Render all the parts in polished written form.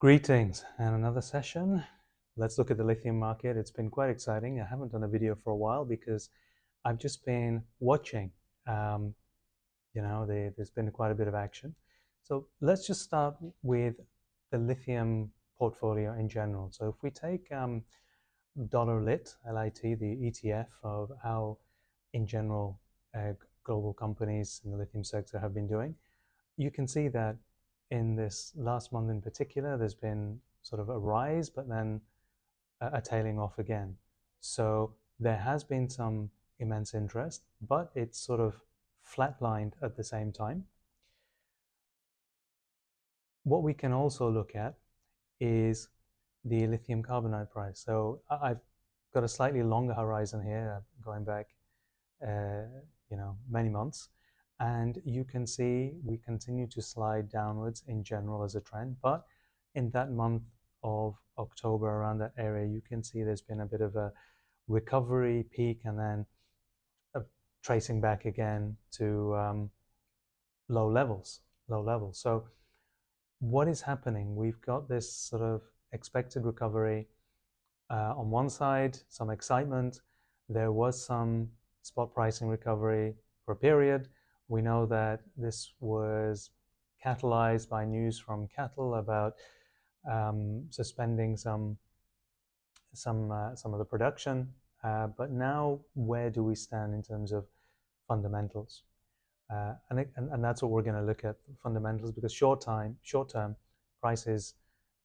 Greetings and another session. Let's look at the lithium market. It's been quite exciting. I haven't done a video for a while because I've just been watching. Um, there's been quite a bit of action. So let's just start with the lithium portfolio in general. So if we take dollar lit, LIT, the ETF of how in general global companies in the lithium sector have been doing, you can see that in this last month in particular, there's been sort of a rise, but then a tailing off again. So there has been some immense interest, but it's sort of flatlined at the same time. What we can also look at is the lithium carbonite price. So I've got a slightly longer horizon here, going back, many months. And you can see we continue to slide downwards in general as a trend. But in that month of October, around that area, you can see there's been a bit of a recovery peak and then tracing back again to low levels. So what is happening? We've got this sort of expected recovery. On one side, some excitement. There was some spot pricing recovery for a period. We know that this was catalyzed by news from CATL about suspending some of the production. But now, where do we stand in terms of fundamentals? And that's what we're going to look at, fundamentals, because short-term prices,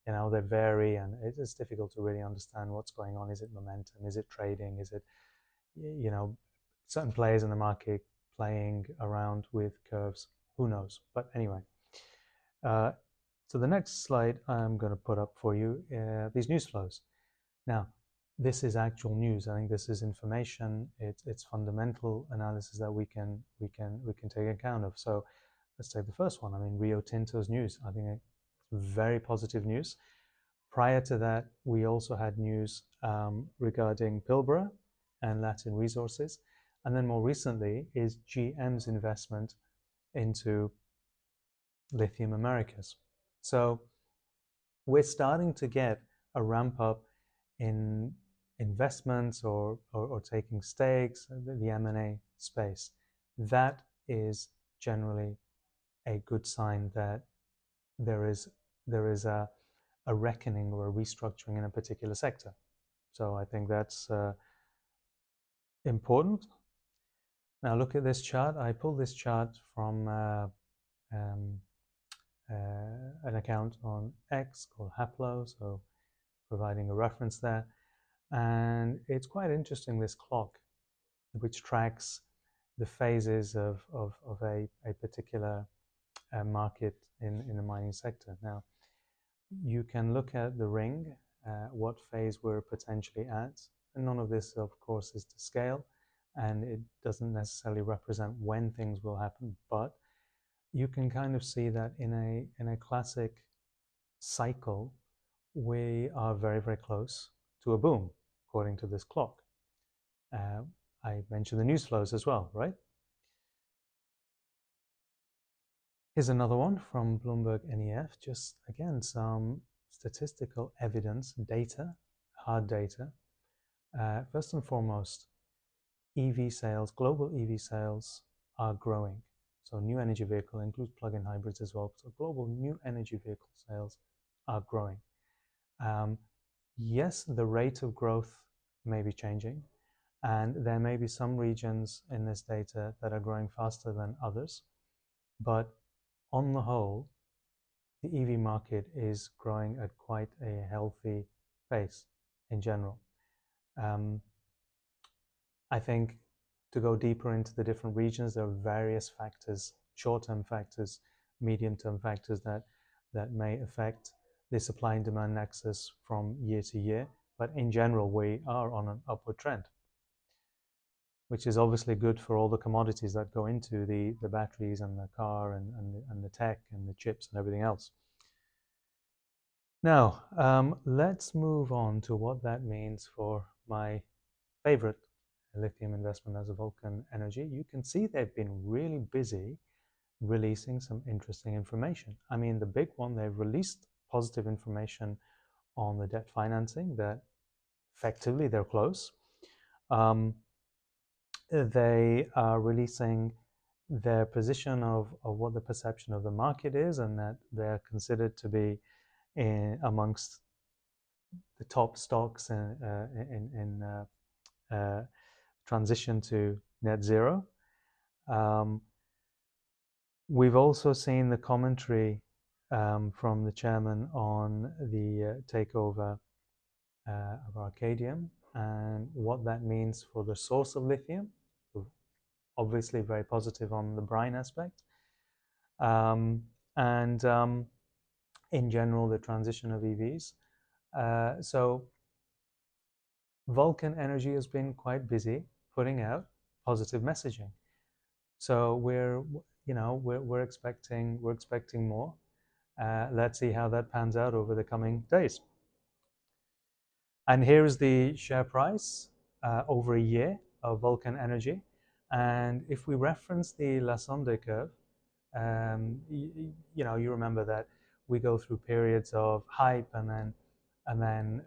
they vary, and it's difficult to really understand what's going on. Is it momentum? Is it trading? Is it, certain players in the market playing around with curves? Who knows? But anyway, so the next slide I'm going to put up for you, these news flows. Now, this is actual news. I think this is information. It's fundamental analysis that we can take account of. So let's take the first one. I mean, Rio Tinto's news. I think it's very positive news. Prior to that, we also had news regarding Pilbara and Latin Resources, and then more recently is GM's investment into Lithium Americas. So we're starting to get a ramp up in investments or taking stakes, the M&A space. That is generally a good sign that there is a reckoning or a restructuring in a particular sector. So I think that's important. Now look at this chart. I pulled this chart from an account on X called Haplo, so providing a reference there. And it's quite interesting, this clock, which tracks the phases of a particular market in the mining sector. Now, you can look at the ring, what phase we're potentially at. And none of this, of course, is to scale, and it doesn't necessarily represent when things will happen, but you can kind of see that in a classic cycle, we are very, very close to a boom, according to this clock. I mentioned the news flows as well, right? Here's another one from Bloomberg NEF, just again, some statistical evidence, data, hard data. First and foremost, EV sales, global EV sales are growing. So new energy vehicle includes plug-in hybrids as well. So global new energy vehicle sales are growing. Yes, the rate of growth may be changing, and there may be some regions in this data that are growing faster than others, but on the whole, the EV market is growing at quite a healthy pace in general. I think to go deeper into the different regions, there are various factors, short-term factors, medium-term factors that may affect the supply and demand nexus from year to year. But in general, we are on an upward trend, which is obviously good for all the commodities that go into the batteries and the car and the tech and the chips and everything else. Now, let's move on to what that means for my favorite lithium investment as a Vulcan Energy. You can see they've been really busy releasing some interesting information. I mean, the big one, they've released positive information on the debt financing that effectively they're close. They are releasing their position of what the perception of the market is, and that they're considered to be amongst the top stocks in transition to net zero. We've also seen the commentary from the chairman on the takeover of Arcadium and what that means for the source of lithium. Obviously, very positive on the brine aspect. And in general, the transition of EVs. So Vulcan Energy has been quite busy putting out positive messaging. So we're expecting more. Let's see how that pans out over the coming days. And here's the share price over a year of Vulcan Energy. And if we reference the Lassonde curve, you remember that we go through periods of hype and then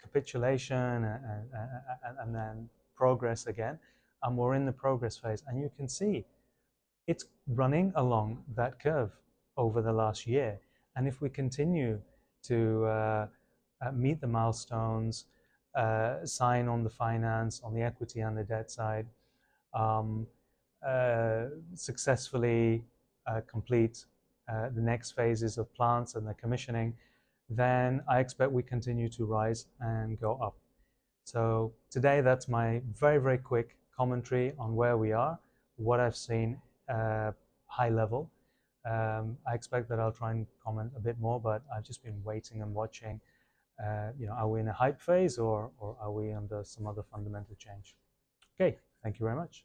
capitulation and then progress again, and we're in the progress phase. And you can see it's running along that curve over the last year. And if we continue to meet the milestones, sign on the finance, on the equity and the debt side, successfully complete the next phases of plants and the commissioning, then I expect we continue to rise and go up. So today, that's my very, very quick commentary on where we are, what I've seen high level. I expect that I'll try and comment a bit more, but I've just been waiting and watching. Are we in a hype phase or are we under some other fundamental change? Okay, thank you very much.